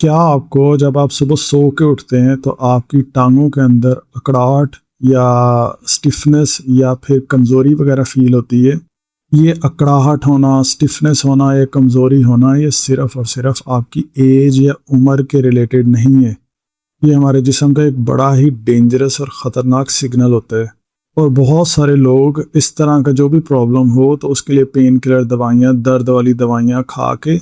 क्या आपको जब आप सुबह सो के उठते हैं तो आपकी टांगों के अंदर अकड़ाहट या स्टिफनेस या फिर कमज़ोरी वगैरह फ़ील होती है? ये अकड़ाहट होना, स्टिफनेस होना या कमज़ोरी होना ये सिर्फ़ और सिर्फ़ आपकी एज या उम्र के रिलेटेड नहीं है। ये हमारे जिस्म का एक बड़ा ही डेंजरस और ख़तरनाक सिग्नल होता है। और बहुत सारे लोग इस तरह का जो भी प्रॉब्लम हो तो उसके लिए पेन किलर दवाइयाँ, दर्द वाली दवाइयाँ खा के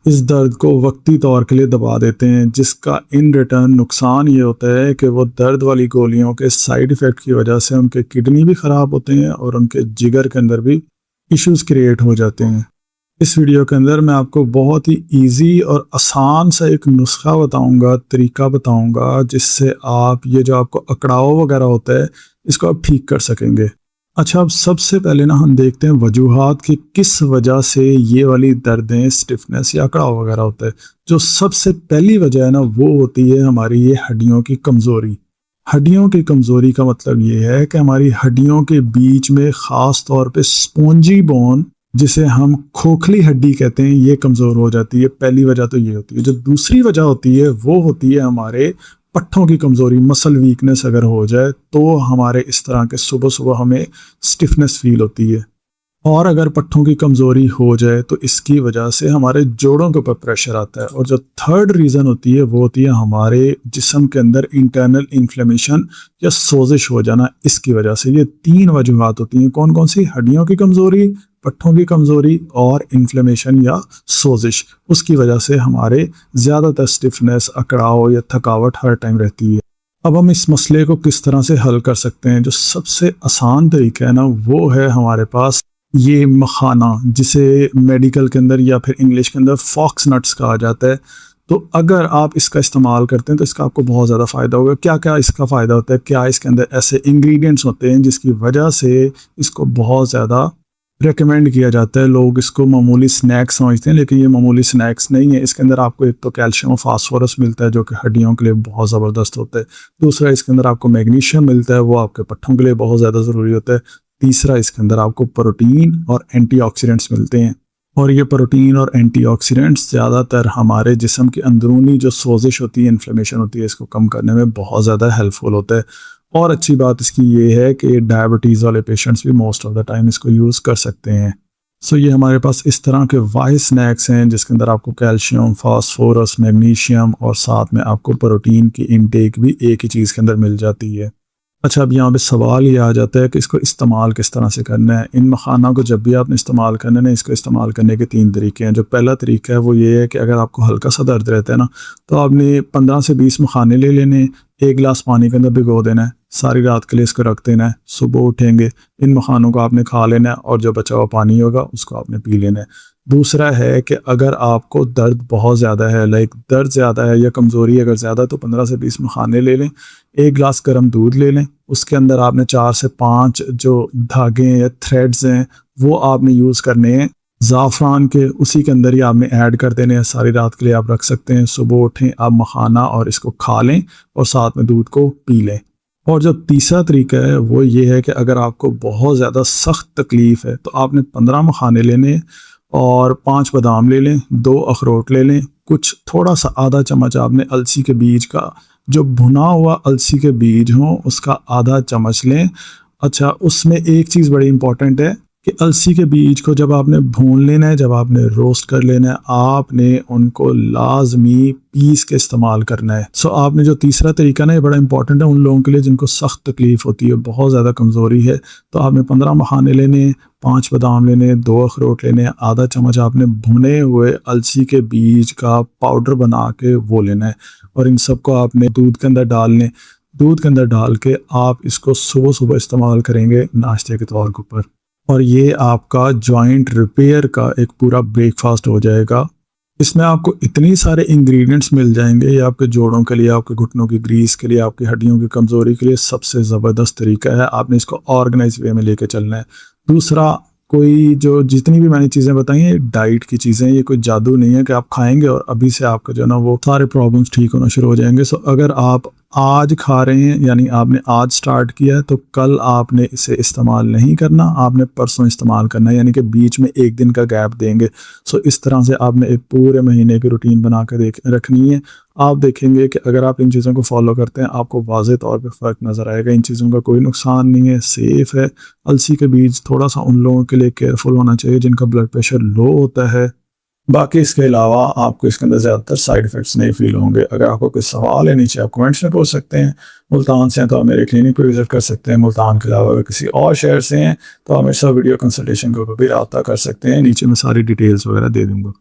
इस दर्द को वक्ती तौर के लिए दबा देते हैं, जिसका इन रिटर्न नुकसान ये होता है कि वो दर्द वाली गोलियों के साइड इफ़ेक्ट की वजह से उनके किडनी भी ख़राब होते हैं और उनके जिगर के अंदर भी इश्यूज़ क्रिएट हो जाते हैं। इस वीडियो के अंदर मैं आपको बहुत ही इजी और आसान सा एक नुस्खा बताऊंगा, तरीका बताऊंगा, जिससे आप ये जो आपको अकड़ाव वगैरह होता है इसको आप ठीक कर सकेंगे। अच्छा, अब सबसे पहले ना हम देखते हैं वजूहात कि किस वजह से ये वाली दर्दें, स्टिफनेस या अकड़ाव वगैरह होता है। जो सबसे पहली वजह है ना वो होती है हमारी ये हड्डियों की कमज़ोरी। हड्डियों की कमज़ोरी का मतलब ये है कि हमारी हड्डियों के बीच में ख़ास तौर पे स्पॉन्जी बोन, जिसे हम खोखली हड्डी कहते हैं, ये कमज़ोर हो जाती है। पहली वजह तो ये होती है। जो दूसरी वजह होती है वो होती है हमारे पट्ठों की कमज़ोरी, मसल वीकनेस अगर हो जाए तो हमारे इस तरह के सुबह सुबह हमें स्टिफनेस फील होती है। और अगर पट्ठों की कमज़ोरी हो जाए तो इसकी वजह से हमारे जोड़ों के ऊपर प्रेशर आता है। और जो थर्ड रीज़न होती है वो होती है हमारे जिस्म के अंदर इंटरनल इन्फ्लेमेशन या सोजिश हो जाना। इसकी वजह से ये तीन वजूहात होती हैं। कौन कौन सी? हड्डियों की कमज़ोरी, पट्ठों की कमज़ोरी और इन्फ्लेमेशन या सोजिश। उसकी वजह से हमारे ज़्यादातर स्टिफनेस, अकड़ाव या थकावट हर टाइम रहती है। अब हम इस मसले को किस तरह से हल कर सकते हैं? जो सबसे आसान तरीका है ना वो है हमारे पास ये मखाना, जिसे मेडिकल के अंदर या फिर इंग्लिश के अंदर फॉक्स नट्स कहा जाता है। तो अगर आप इसका इस्तेमाल करते हैं तो इसका आपको बहुत ज़्यादा फ़ायदा होगा। क्या क्या इसका फ़ायदा होता है? क्या इसके अंदर ऐसे इंग्रेडिएंट्स होते हैं जिसकी वजह से इसको बहुत ज़्यादा रेकमेंड किया जाता है? लोग इसको मामूली स्नैक्स समझते हैं, लेकिन ये मामूली स्नैक्स नहीं है। इसके अंदर आपको एक तो कैल्शियम और फास्फोरस मिलता है जो कि हड्डियों के लिए बहुत ज़बरदस्त होता है। दूसरा, इसके अंदर आपको मैग्नीशियम मिलता है, वो आपके पट्ठों के लिए बहुत ज़्यादा ज़रूरी होता है। तीसरा, इसके अंदर आपको प्रोटीन और एंटीऑक्सीडेंट्स मिलते हैं। और ये प्रोटीन और एंटीऑक्सीडेंट्स ज़्यादातर हमारे जिस्म की अंदरूनी जो सोजिश होती है, इन्फ्लेमेशन होती है, इसको कम करने में बहुत ज़्यादा हेल्पफुल होता है। और अच्छी बात इसकी ये है कि डायबिटीज़ वाले पेशेंट्स भी मोस्ट ऑफ द टाइम इसको यूज़ कर सकते हैं। सो ये हमारे पास इस तरह के वाइज स्नैक्स हैं जिसके अंदर आपको कैल्शियम, फास्फोरस, मैग्नीशियम और साथ में आपको प्रोटीन की इनटेक भी एक ही चीज़ के अंदर मिल जाती है। अच्छा, अब यहाँ पे सवाल ये आ जाता है कि इसको इस्तेमाल किस तरह से करना है। इन मखाना को जब भी आपने इस्तेमाल करना है ना, इसको इस्तेमाल करने के तीन तरीके हैं। जो पहला तरीका है वो ये है कि अगर आपको हल्का सा दर्द रहता है ना, तो आपने 15 से 20 मखाने ले लेने, एक गिलास पानी के अंदर भिगो देना है, सारी रात के लिए इसको रख देना है। सुबह उठेंगे, इन मखानों को आपने खा लेना है और जो बचा हुआ पानी होगा उसको आपने पी लेना है। दूसरा है कि अगर आपको दर्द बहुत ज़्यादा है, लाइक दर्द ज़्यादा है या कमज़ोरी अगर ज़्यादा, तो 15 से 20 मखाने ले लें, एक गिलास गर्म दूध ले लें, उसके अंदर आपने 4 से 5 जो धागे या थ्रेड्स हैं वो आपने यूज़ करने हैं ज़ाफ़रान के, उसी के अंदर ही आपने ऐड कर देने हैं। सारी रात के लिए आप रख सकते हैं। सुबह उठें आप मखाना और इसको खा लें और साथ में दूध को पी लें। और जो तीसरा तरीका है वो ये है कि अगर आपको बहुत ज़्यादा सख्त तकलीफ़ है तो आपने 15 मखाने लेने और 5 बादाम ले लें, 2 अखरोट ले लें, कुछ थोड़ा सा आधा चम्मच आपने अलसी के बीज का, जो भुना हुआ अलसी के बीज हों उसका आधा चम्मच लें। अच्छा, उसमें एक चीज़ बड़ी इंपॉर्टेंट है कि अलसी के बीज को जब आपने भून लेना है, जब आपने रोस्ट कर लेना है, आपने उनको लाजमी पीस के इस्तेमाल करना है। सो आपने जो तीसरा तरीका ना, ये बड़ा इंपॉर्टेंट है उन लोगों के लिए जिनको सख्त तकलीफ़ होती है, बहुत ज़्यादा कमज़ोरी है। तो आपने 15 मखाने लेने, 5 बादाम लेने, 2 अखरोट लेने, आधा चम्मच आपने भुने हुए अलसी के बीज का पाउडर बना के वो लेना है और इन सबको आपने दूध के अंदर डाल लें। दूध के अंदर डाल के आप इसको सुबह सुबह इस्तेमाल करेंगे नाश्ते के तौर के ऊपर, और ये आपका जॉइंट रिपेयर का एक पूरा ब्रेकफास्ट हो जाएगा। इसमें आपको इतनी सारे इंग्रेडिएंट्स मिल जाएंगे, ये आपके जोड़ों के लिए, आपके घुटनों की ग्रीस के लिए, आपकी हड्डियों की कमज़ोरी के लिए सबसे ज़बरदस्त तरीका है। आपने इसको ऑर्गेनाइज वे में लेके चलना है। दूसरा, कोई जो जितनी भी मैंने चीज़ें बताई हैं डाइट की चीज़ें, ये कोई जादू नहीं है कि आप खाएंगे और अभी से आपका जो है ना वो सारे प्रॉब्लम्स ठीक होना शुरू हो जाएंगे। सो अगर आप आज खा रहे हैं यानी आपने आज स्टार्ट किया है तो कल आपने इसे इस्तेमाल नहीं करना, आपने परसों इस्तेमाल करना है, यानी कि बीच में एक दिन का गैप देंगे। सो इस तरह से आपने एक पूरे महीने की रूटीन बना कर रखनी है। आप देखेंगे कि अगर आप इन चीज़ों को फॉलो करते हैं आपको वाज़े तौर पे फ़र्क नज़र आएगा। इन चीज़ों का कोई नुकसान नहीं है, सेफ़ है। अलसी के बीज थोड़ा सा उन लोगों के लिए केयरफुल होना चाहिए जिनका ब्लड प्रेशर लो होता है। बाकी इसके अलावा आपको इसके अंदर ज़्यादातर साइड इफ़ेक्ट्स नहीं फ़ील होंगे। अगर आपको कोई सवाल है नीचे आप कमेंट्स में पूछ सकते हैं। मुल्तान से हैं तो आप मेरे क्लिनिक पे विज़िट कर सकते हैं। मुल्तान के अलावा अगर किसी और शहर से हैं तो आप मेरे साथ वीडियो कंसल्टेशन के ऊपर भी रब्ता कर सकते हैं। नीचे मैं सारी डिटेल्स वगैरह दे दूँगा।